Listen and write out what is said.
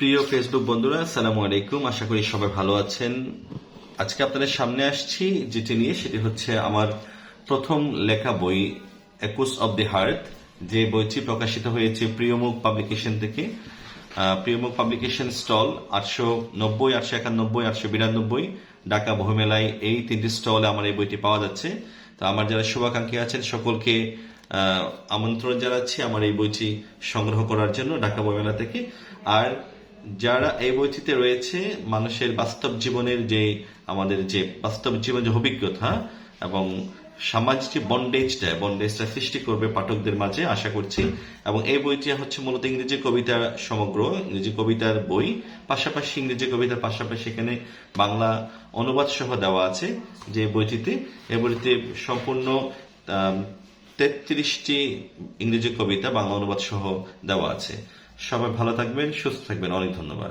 প্রিয় ফেসবুক বন্ধুরা, আসসালামু আলাইকুম। আশা করি সবাই ভালো আছেন। আজকে আপনাদের সামনে আসছি যেটি নিয়ে, সেটি হচ্ছে আমার প্রথম লেখা বই একুশ অব দি হার্ট, যে বইটি প্রকাশিত হয়েছে প্রিয়মুখ পাবলিকেশন থেকে। প্রিয়মুখ পাবলিকেশন স্টল 890, 891, 892, ঢাকা বহমেলায়, এই তিনটি স্টলে আমার এই বইটি পাওয়া যাচ্ছে। তো আমার যারা শুভাকাঙ্ক্ষী আছেন সকলকে আমন্ত্রণ জানাচ্ছি আমার এই বইটি সংগ্রহ করার জন্য ঢাকা বইমেলা থেকে। আর যারা এই বইটিতে রয়েছে মানুষের বাস্তব জীবনের যে আমাদের যে বাস্তব জীবন যে অভিজ্ঞতা এবং সামাজিক যে বন্ডেজটা সৃষ্টি করবে পাঠকদের মাঝে আশা করছি। এবং এই বইটি হচ্ছে মূলত ইংরেজি কবিতার সমগ্র ইংরেজি কবিতার বই, পাশাপাশি ইংরেজি কবিতার পাশাপাশি এখানে বাংলা অনুবাদ সহ দেওয়া আছে। যে বইটিতে এই বইটিতে সম্পূর্ণ 33টি ইংরেজি কবিতা বাংলা অনুবাদ সহ দেওয়া আছে। সবাই ভালো থাকবেন, সুস্থ থাকবেন। অনেক ধন্যবাদ।